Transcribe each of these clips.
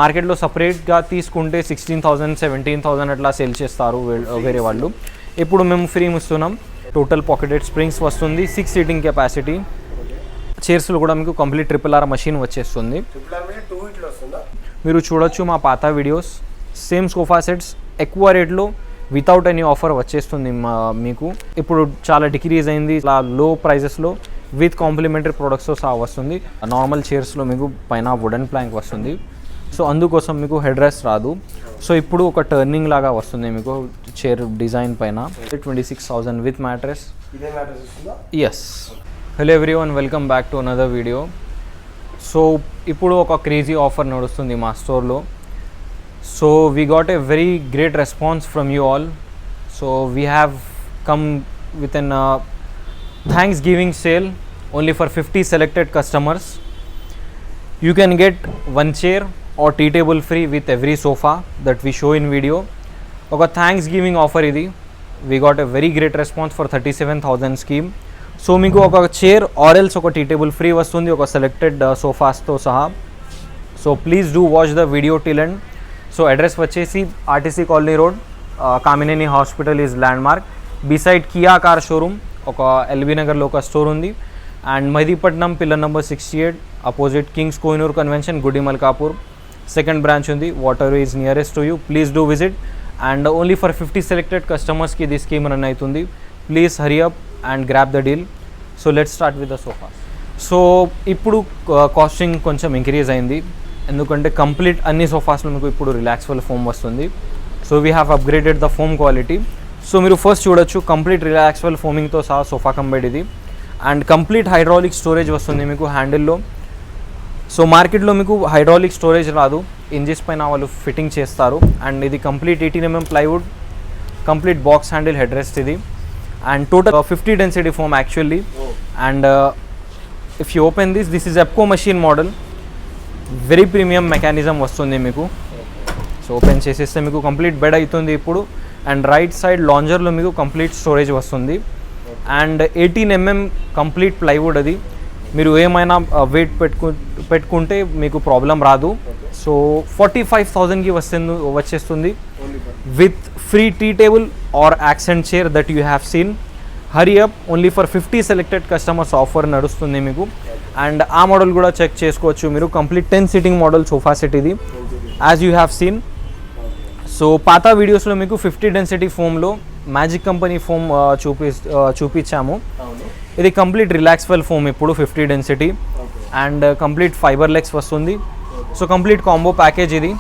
మార్కెట్లో సపరేట్గా తీసుకుంటే 16,000 17,000 అట్లా సేల్ చేస్తారు వేరే వాళ్ళు. ఇప్పుడు మేము ఫ్రీ ఇస్తున్నాం. టోటల్ పాకెటెడ్ స్ప్రింగ్స్ వస్తుంది, 6 సీటింగ్ కెపాసిటీ. చైర్స్లో కూడా మీకు కంప్లీట్ RRR మషిన్ వచ్చేస్తుంది. మీరు చూడొచ్చు మా పాత వీడియోస్. సేమ్ సోఫా సెట్స్ ఎక్కువ రేట్లో వితౌట్ ఎనీ ఆఫర్ వచ్చేస్తుంది మీకు. ఇప్పుడు చాలా డిక్రీజ్ అయింది, చాలా లో ప్రైజెస్లో విత్ కాంప్లిమెంటరీ ప్రొడక్ట్స్తో సహా వస్తుంది. నార్మల్ చైర్స్లో మీకు పైన వుడెన్ ప్లాంక్ వస్తుంది, సో అందుకోసం మీకు హెడ్ రెస్ట్ రాదు. సో ఇప్పుడు ఒక టర్నింగ్ లాగా వస్తుంది మీకు చైర్ డిజైన్ పైన. 26,000 with mattress. Yes. Hello everyone, welcome back to another video. So ఇప్పుడు ఒక క్రేజీ ఆఫర్ నడుస్తుంది మా స్టోర్లో. So we got a very great response from you all. So we have come with an Thanksgiving sale only for 50 selected customers. You can get one chair or tea table free with every sofa that we show in video. Oka Thanksgiving offer idi. We got a very great response for 37,000 scheme. So meeku oka chair or else oka tea table free vastundi oka selected sofas tho saha. So please do watch the video till end. So address vachesi RTC Colony Road, Kamineni Hospital is landmark. Beside Kia car showroom oka LB Nagar lo oka store undi. And Mahidipatnam pillar number 68 opposite Kings Kohinoor Convention, Gudi Malkapur. Second branch undi. Waterway is nearest to you. Please do visit. And only for 50 selected customers ki this scheme run aitundi. Please hurry up and grab the deal. So let's start with the sofa. So ippudu costing koncham increase ayindi endukante complete anni sofas lo meeku ippudu relaxable foam vastundi. So we have upgraded the foam quality. So మీరు first చూడొచ్చు complete relaxable ఫోమింగ్తో సహా sofa combined ఇది. And complete hydraulic storage వస్తుంది మీకు హ్యాండిల్లో. So మార్కెట్లో మీకు hydraulic storage రాదు, ఇంజిన్స్ పైన వాళ్ళు ఫిట్టింగ్ చేస్తారు. అండ్ ఇది complete 18mm plywood, complete box handle head rest ఇది. And total 50 density foam actually. And if you open this is Epco machine model. Very premium mechanism వస్తుంది మీకు. సో ఓపెన్ చేసేస్తే మీకు కంప్లీట్ బెడ్ అవుతుంది ఇప్పుడు. And right side లాంజర్లో మీకు complete storage వస్తుంది. And 18mm complete plywood అది. మీరు ఏమైనా వెయిట్ పెట్టుకుంటే మీకు ప్రాబ్లం రాదు. సో 45,000కి వచ్చేస్తుంది with free tea table or accent chair that you have seen. Hurry up, only for 50 selected customers offer నడుస్తుంది మీకు. అండ్ ఆ మోడల్ కూడా చెక్ చేసుకోవచ్చు మీరు. Complete 10 seating model sofa set ఇది as you have seen. So పాత వీడియోస్లో మీకు 50 డెన్సిటీ ఫోమ్లో మ్యాజిక్ కంపెనీ ఫోమ్ చూపించాము. ఇది కంప్లీట్ రిలాక్సబుల్ ఫోమ్ ఇప్పుడు 50 density. And complete fiber legs వస్తుంది. సో కంప్లీట్ కాంబో ప్యాకేజ్ ఇది.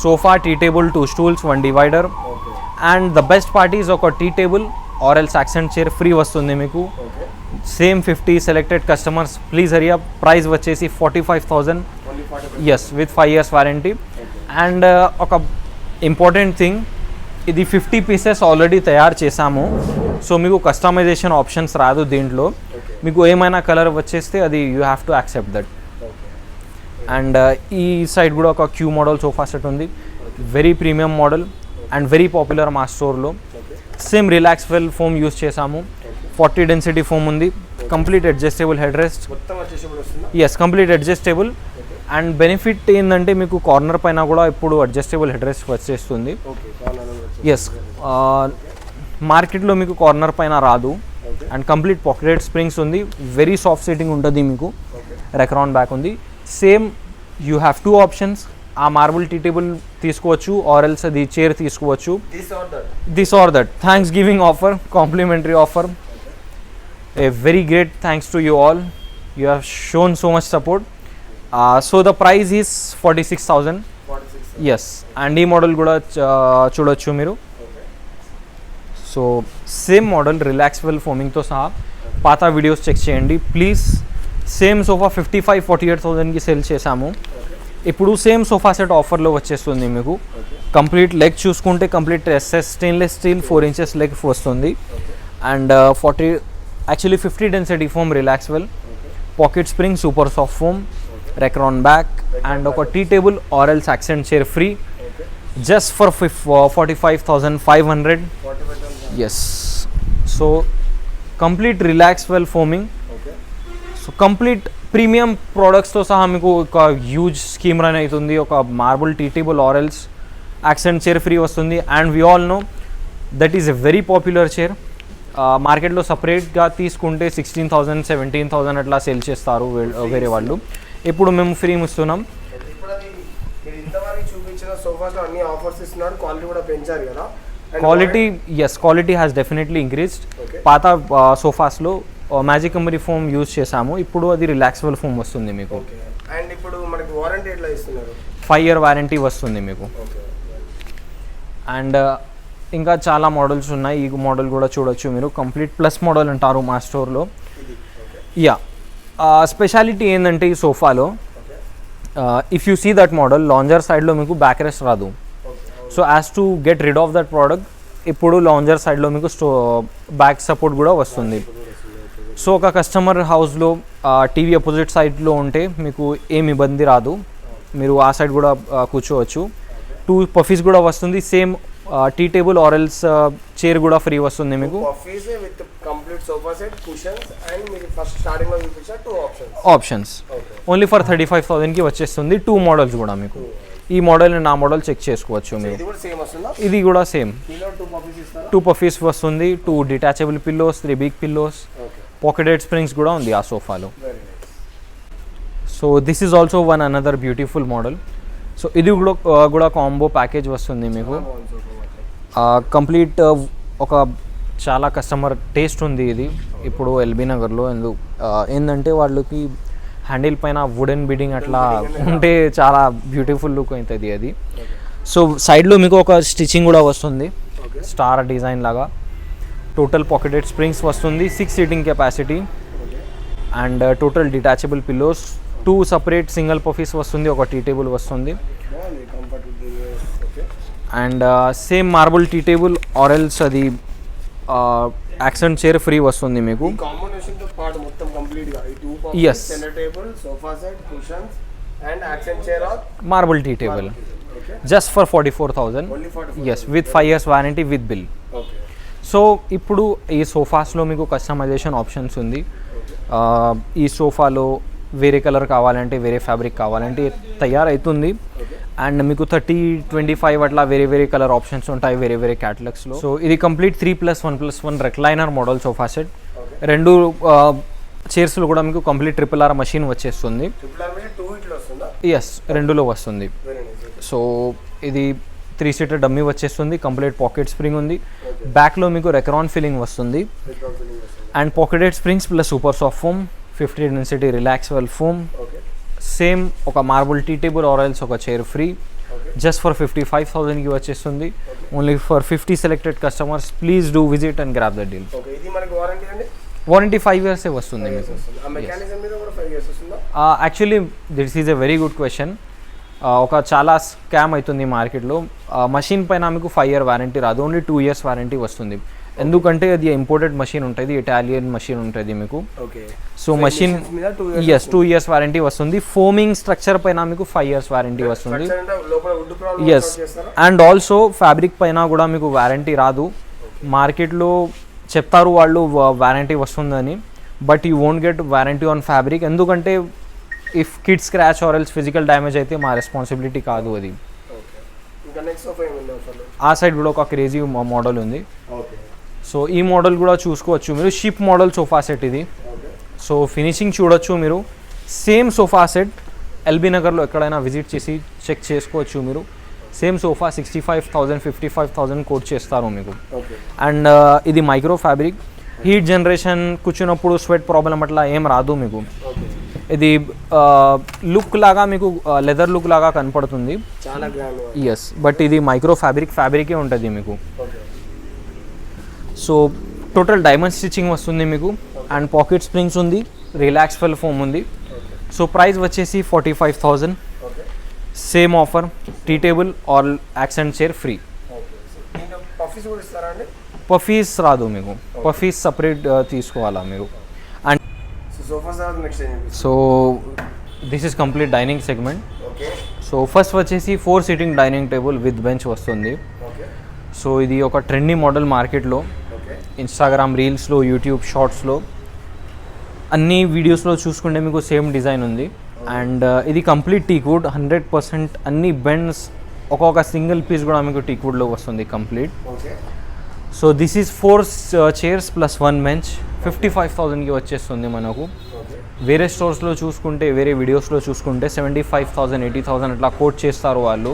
Sofa, tea table, 2 stools, 1 divider. And the best parties ఒక tea table or else accent chair free వస్తుంది మీకు. Same 50 selected customers. Please hurry up. Price వచ్చేసి 45,000. Yes, with 5 years warranty. And ఒక important thing, ఇది 50 pieces already తయారు చేసాము. So మీకు customization options రాదు దీంట్లో. మీకు ఏమైనా కలర్ వచ్చేస్తే అది you have to accept that. And ఈ సైడ్ కూడా ఒక క్యూ మోడల్ సోఫా సెట్ ఉంది. Very premium model and very popular మా స్టోర్లో. సేమ్ రిలాక్సబుల్ ఫోమ్ యూస్ చేసాము. 40 డెన్సిటీ ఫోమ్ ఉంది. Complete adjustable head rest. Yes, complete adjustable. And benefit ఏంటంటే మీకు కార్నర్ పైన కూడా ఇప్పుడు అడ్జస్టబుల్ హెడ్ రెస్ట్ వచ్చేస్తుంది. ఎస్, మార్కెట్లో మీకు కార్నర్ పైన రాదు. అండ్ కంప్లీట్ పాకెటెడ్ స్ప్రింగ్స్ ఉంది. వెరీ సాఫ్ట్ సీటింగ్ ఉంటుంది మీకు. రెక్రాన్ బ్యాక్ ఉంది. Same you have 2 options. ఆ మార్బుల్ టీ టేబుల్ తీసుకోవచ్చు ఆర్ ఎల్స్ అది చైర్ తీసుకోవచ్చు. This or that. Thanksgiving offer, complimentary offer. A very great thanks to you all. You have shown so much support. So the price is 46,000. Yes, and ఈ model కూడా చూడొచ్చు మీరు. సో same model relaxable ఫోమింగ్తో సహా పాత videos check చేయండి please. Same sofa 48,000కి సేల్ చేసాము. ఇప్పుడు సేమ్ సోఫా సెట్ ఆఫర్లో వచ్చేస్తుంది మీకు. కంప్లీట్ లెగ్ చూసుకుంటే complete S S stainless steel 4 inches leg వస్తుంది. And 50 density foam relaxable. Pocket spring super soft foam. Recron back. And ఒక tea table or else accent chair free just for 45,500. Yes, so complete relaxable foaming. So complete premium ప్రోడక్ట్స్తో సహా మీకు ఒక huge scheme run అవుతుంది. ఒక marble tea table or else accent chair free వస్తుంది. And we all know that is a very popular chair. మార్కెట్లో సపరేట్గా తీసుకుంటే 16,000 17,000 అట్లా సేల్ చేస్తారు వేరే వాళ్ళు. ఇప్పుడు మేము ఫ్రీ ఇస్తున్నాం. Quality quality has definitely increased. పాత సోఫాస్లో మ్యాజిక్ కంపెనీ ఫోమ్ యూజ్ చేసాము, ఇప్పుడు అది రిలాక్సబుల్ ఫోమ్ వస్తుంది మీకు. అండ్ ఇప్పుడు మనకి వారంటీ ఎట్లా ఇస్తున్నారు? 5 year వారంటీ వస్తుంది మీకు. అండ్ ఇంకా చాలా మోడల్స్ ఉన్నాయి. ఈ మోడల్ కూడా చూడొచ్చు మీరు. కంప్లీట్ ప్లస్ మోడల్ అంటారు మా స్టోర్లో. యా స్పెషాలిటీ ఏంటంటే ఈ సోఫాలో if you see that model lounger సైడ్లో మీకు బ్యాక్ రెస్ట్ రాదు. So as to get rid of that product ఇప్పుడు లాంజర్ సైడ్లో మీకు బ్యాక్ సపోర్ట్ కూడా వస్తుంది. సో ఒక కస్టమర్ హౌస్లో టీవీ అపోజిట్ సైడ్లో ఉంటే మీకు ఏం ఇబ్బంది రాదు, మీరు ఆ సైడ్ కూడా కూర్చోవచ్చు. 2 పఫీస్ కూడా వస్తుంది. Same tea table or else chair కూడా ఫ్రీ వస్తుంది మీకు. ఆప్షన్స్ ఓన్లీ ఫర్ 35,000కి వచ్చేస్తుంది. 2 మోడల్స్ కూడా మీకు. ఈ మోడల్ అండ్ ఆ మోడల్ చెక్ చేసుకోవచ్చు మీరు. ఇది కూడా సేమ్ 2 పఫీస్ వస్తుంది. 2 detachable pillows, 3 big pillows, pocketed springs కూడా ఉంది ఆ సోఫాలో. So this is also one another beautiful model. So ఇది కూడా కాంబో ప్యాకేజ్ వస్తుంది మీకు. కంప్లీట్ ఒక చాలా కస్టమర్ టేస్ట్ ఉంది ఇది ఇప్పుడు ఎల్బీ నగర్లో. ఏంటంటే వాళ్ళకి హ్యాండిల్ పైన వుడెన్ బిడింగ్ అట్లా ఉంటే చాలా బ్యూటిఫుల్ లుక్ అవుతుంది అది. సో సైడ్లో మీకు ఒక స్టిచ్చింగ్ కూడా వస్తుంది స్టార్ డిజైన్ లాగా. టోటల్ పాకెటెడ్ స్ప్రింగ్స్ వస్తుంది. 6 seating capacity and total detachable pillows. 2 separate single puffies వస్తుంది. ఒక టీ టేబుల్ వస్తుంది. And same marble tea table or else అది యాక్సెంట్ చైర్ ఫ్రీ వస్తుంది మీకు. Yes marble tea table just for 44,000. Yes with 5 years warranty with bill. So ఇప్పుడు ఈ సోఫాస్లో మీకు customization options ఉంది. ఈ సోఫాలో వేరే కలర్ కావాలంటే వేరే ఫ్యాబ్రిక్ కావాలంటే తయారవుతుంది. అండ్ మీకు 30, 25 అట్లా వేరే వేరే కలర్ ఆప్షన్స్ ఉంటాయి వేరే వేరే క్యాటలాగ్స్లో. సో ఇది complete 3+1+1 recliner model sofa set. 2 చైర్స్లో కూడా మీకు కంప్లీట్ RRR మషిన్ వచ్చేస్తుంది. ఎస్ 2లో వస్తుంది. సో ఇది 3 seater డమ్మీ వచ్చేస్తుంది. కంప్లీట్ పాకెట్ స్ప్రింగ్ ఉంది. బ్యాక్లో మీకు రెక్రాన్ ఫిల్లింగ్ వస్తుంది. And pocketed springs plus super soft foam, 50 density relaxable foam. Same ఒక మార్బుల్ టీ టేబుల్ ఆరెల్స్ ఒక చైర్ ఫ్రీ జస్ట్ ఫర్ 55,000కి వచ్చేస్తుంది. Only for 50 selected customers. Please do visit and grab the deal. Warranty 5 years వస్తుంది మీకు. Actually this is a very good question. ఒక చాలా scam అవుతుంది మార్కెట్లో. Machine పైన మీకు 5 year వారంటీ రాదు, ఓన్లీ 2 years వారంటీ వస్తుంది. ఎందుకంటే అది ఇంపోర్టెడ్ మషిన్ ఉంటుంది, ఇటాలియన్ మషిన్ ఉంటుంది మీకు. సో మషిన్ 2 years వారంటీ వస్తుంది. ఫోమింగ్ స్ట్రక్చర్ పైన మీకు 5 years వారంటీ వస్తుంది. ఎస్ అండ్ ఆల్సో ఫ్యాబ్రిక్ పైన కూడా మీకు వారంటీ రాదు. మార్కెట్లో చెప్తారు వాళ్ళు వారంటీ వస్తుందని, but you won't get warranty on fabric. ఎందుకంటే if kid scratch or else physical damage అయితే మా రెస్పాన్సిబిలిటీ కాదు అది. ఆ సైడ్ కూడా ఒక క్రేజీ మోడల్ ఉంది. సో ఈ మోడల్ కూడా చూసుకోవచ్చు మీరు. షిప్ మోడల్ సోఫా సెట్ ఇది. సో ఫినిషింగ్ చూడొచ్చు మీరు. సేమ్ సోఫా సెట్ ఎల్బీ నగర్లో ఎక్కడైనా విజిట్ చేసి చెక్ చేసుకోవచ్చు మీరు. సేమ్ సోఫా 65,000 55,000 కోట్ చేస్తారు మీకు. అండ్ ఇది మైక్రో ఫ్యాబ్రిక్. హీట్ జనరేషన్ కూర్చున్నప్పుడు స్వెట్ ప్రాబ్లం అట్లా ఏం రాదు మీకు. ఇది లుక్ లాగా మీకు లెదర్ లుక్ లాగా కనపడుతుంది. ఎస్ బట్ ఇది మైక్రో ఫ్యాబ్రికే ఉంటుంది మీకు. సో టోటల్ డైమండ్ స్టిచ్చింగ్ వస్తుంది మీకు. అండ్ పాకెట్ స్ప్రింగ్స్ ఉంది, రిలాక్సబుల్ ఫోమ్ ఉంది. సో ప్రైస్ వచ్చేసి 45,000. Same offer, tea table or accent chair free. Puffies రాదు మీకు, పఫీస్ సపరేట్ తీసుకోవాలా మీరు. And so this is complete dining segment. So first వచ్చేసి 4 seating dining table with bench వస్తుంది. So ఇది ఒక ట్రెండీ మోడల్ మార్కెట్లో, ఇన్స్టాగ్రామ్ రీల్స్లో, యూట్యూబ్ షార్ట్స్లో అన్ని వీడియోస్లో చూసుకుంటే మీకు సేమ్ డిజైన్ ఉంది. అండ్ ఇది కంప్లీట్ టీక్వుడ్ 100%. అన్ని బెండ్స్, ఒక్కొక్క సింగిల్ పీస్ కూడా మీకు టీక్వుడ్లో వస్తుంది complete. Okay. So this is 4 chairs plus 1 bench 55,000కి వచ్చేస్తుంది మనకు. ఓకే. వేరే స్టోర్స్లో చూసుకుంటే, వేరే వీడియోస్లో చూసుకుంటే 75,000 80,000 అట్లా కోట్ చేస్తారు వాళ్ళు.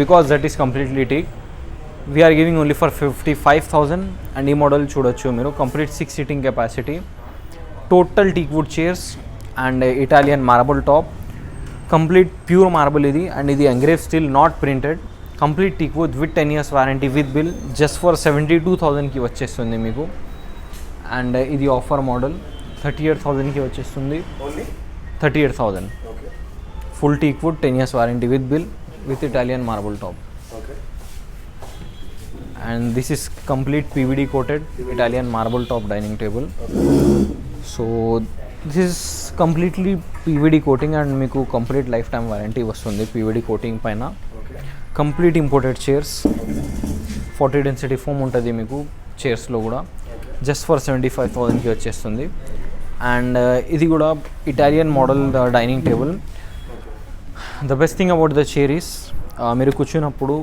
Because that is completely teak. We are giving only for 55,000. And ఈ మోడల్ చూడొచ్చు మీరు, complete 6 seating capacity, total teakwood chairs and Italian marble top, complete pure marble ఇది. అండ్ ఇది engrave still, not printed, complete teakwood with 10 years warranty with bill. Just for 72,000కి వచ్చేస్తుంది మీకు. And ఇది offer model 38,000కి వచ్చేస్తుంది. Only 38,000. Okay. Full teakwood 10 years warranty with bill with Italian marble top. Okay. And this is complete PVD coated Italian marble top dining table. So this is completely PVD coating and మీకు complete lifetime warranty వస్తుంది PVD coating పైన. Okay. Complete imported chairs, 40 density foam ఉంటుంది మీకు చైర్స్లో కూడా. Just for 75,000కి వచ్చేస్తుంది. And ఇది కూడా Italian model dining table. The best thing about the chair is, మీరు కూర్చున్నప్పుడు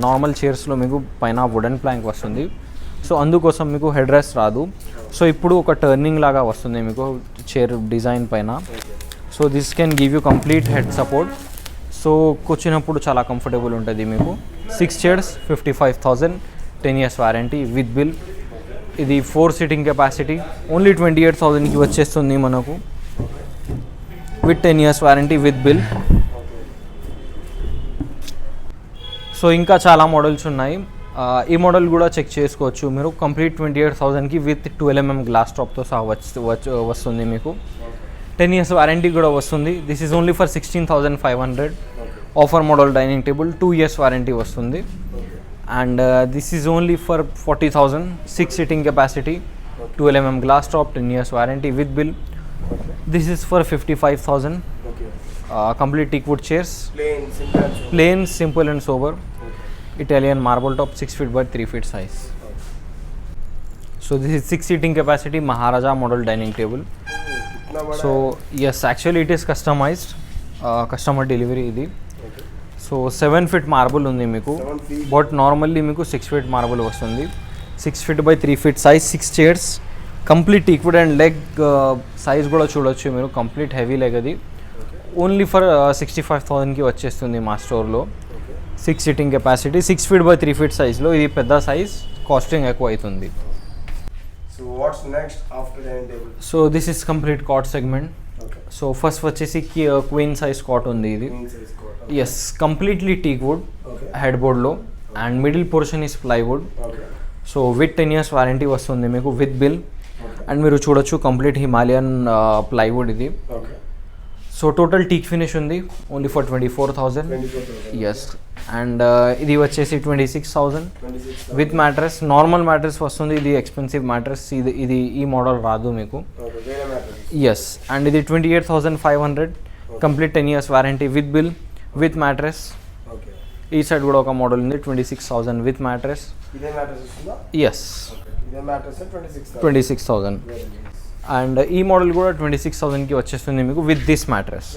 నార్మల్ చైర్స్లో మీకు పైన వుడెన్ ప్లాంక్ వస్తుంది. సో అందుకోసం మీకు హెడ్ రెస్ట్ రాదు. సో ఇప్పుడు ఒక టర్నింగ్ లాగా వస్తుంది మీకు చైర్ డిజైన్ పైన. So this can give you complete head support. So కూర్చున్నప్పుడు చాలా కంఫర్టబుల్ ఉంటుంది మీకు. 6 chairs 55,000, 10 years warranty with bill. ఇది 4 సీటింగ్ కెపాసిటీ, ఓన్లీ 28,000కి వచ్చేస్తుంది మనకు with 10 years warranty with bill. So ఇంకా చాలా మోడల్స్ ఉన్నాయి. ఈ మోడల్ కూడా చెక్ చేసుకోవచ్చు మీరు. కంప్లీట్ 28,000కి విత్ 12mm గ్లాస్ టాప్తో సహా వస్తుంది మీకు. 10 years వారంటీ కూడా వస్తుంది. This is only for 16,500. Offer model dining table 2 years warranty వస్తుంది. And this is only for 40,000. 6 seating capacity, 12mm glass top, 10 years warranty with bill. This is for 55,000. Complete teakwood chairs, plain, simple and sober, Italian marble top, 6 feet by 3 feet size. So this is 6 seating capacity Maharaja model dining table. So yes, actually it is customized, customer delivery idi. So 7 feet marble undi meeku, but normally meeku 6 feet marble vastundi. 6 feet by 3 feet size, 6 chairs, complete teakwood and leg size kuda chudochu meeru, complete heavy leg adi. Only for 65,000 ki vachestundi మా స్టోర్లో. 6 seating capacity, 6 feet by 3 feet సైజ్లో. ఇది పెద్ద size, casting ఎక్కువ అవుతుంది. So what's next after dining table? So this is complete cot segment. So first వచ్చేసి queen size cot ఉంది ఇది. Yes, completely teak wood head బోర్డ్లో and middle portion is plywood. So with 10 years warranty వస్తుంది మీకు with bill. And మీరు చూడొచ్చు complete Himalayan plywood ఇది. So total teak finish ఉంది ఓన్లీ ఫర్ 24,000. ఎస్. అండ్ ఇది వచ్చేసి 26,000 విత్ మ్యాట్రెస్. నార్మల్ మ్యాట్రెస్ వస్తుంది, ఇది ఎక్స్పెన్సివ్ మ్యాట్రెస్. ఇది ఈ మోడల్ రాదు మీకు. ఎస్. అండ్ ఇది 28,500, complete 10 years warranty with bill with mattress. ఈ సైడ్ కూడా ఒక మోడల్ ఉంది 26,000 విత్ మ్యాట్రెస్. ఎస్, 26,000. అండ్ ఈ మోడల్ కూడా 26,000కి వచ్చేస్తుంది మీకు with this mattress.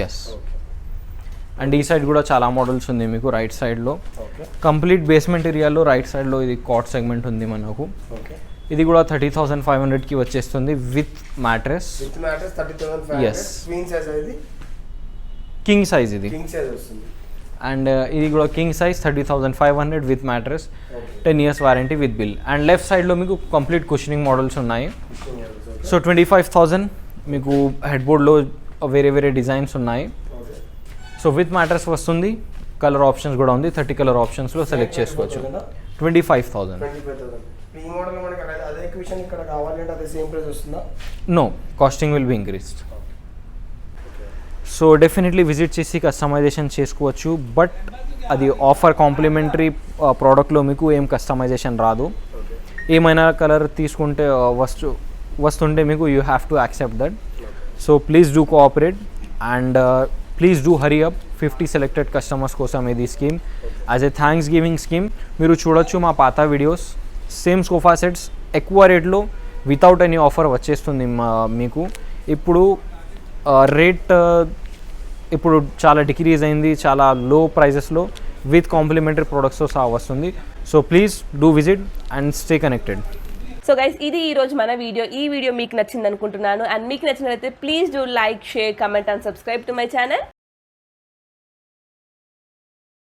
Yes. And ఈ సైడ్ కూడా చాలా మోడల్స్ ఉంది మీకు రైట్ సైడ్లో. కంప్లీట్ బేస్మెంట్ ఏరియాలో రైట్ సైడ్లో ఇది కాట్ సెగ్మెంట్ ఉంది మనకు. ఇది కూడా 30,500కి వచ్చేస్తుంది with mattress. Yes, king size ఇది. అండ్ ఇది కూడా king size 30,500 with mattress, 10 years warranty with bill. And left సైడ్లో మీకు కంప్లీట్ కుషనింగ్ మోడల్స్ ఉన్నాయి. సో 25,000 మీకు హెడ్ బోర్డ్లో వేరే వేరే డిజైన్స్ ఉన్నాయి. సో విత్ మ్యాట్రెస్ వస్తుంది, కలర్ ఆప్షన్స్ కూడా ఉంది, 30 కలర్ ఆప్షన్స్లో సెలెక్ట్ చేసుకోవచ్చు. 25,000. No, costing will be increased. So definitely visit చేసి కస్టమైజేషన్ చేసుకోవచ్చు. బట్ అది ఆఫర్ కాంప్లిమెంటరీ ప్రోడక్ట్లో మీకు ఏం కస్టమైజేషన్ రాదు. ఏమైనా కలర్ తీసుకుంటే వస్తుంటే మీకు you have to accept that. So please do cooperate and please do hurry up. 50 selected customers కోసం ఇది scheme, as a thanks giving scheme. మీరు చూడొచ్చు మా పాత వీడియోస్, సేమ్ సోఫా సెట్స్ ఎక్కువ రేట్లో వితౌట్ ఎనీ ఆఫర్ వచ్చేస్తుంది మీకు. ఇప్పుడు రేట్ ఇప్పుడు చాలా డిక్రీజ్ అయింది, చాలా లో ప్రైజెస్లో విత్ కాంప్లిమెంటరీ ప్రొడక్ట్స్తో సహా వస్తుంది. So please do visit and stay connected. So guys, ఇది ఈరోజు మన వీడియో. ఈ వీడియో మీకు నచ్చింది అనుకుంటున్నాను. అండ్ మీకు నచ్చినట్లయితే please do like, share, comment and subscribe to my channel.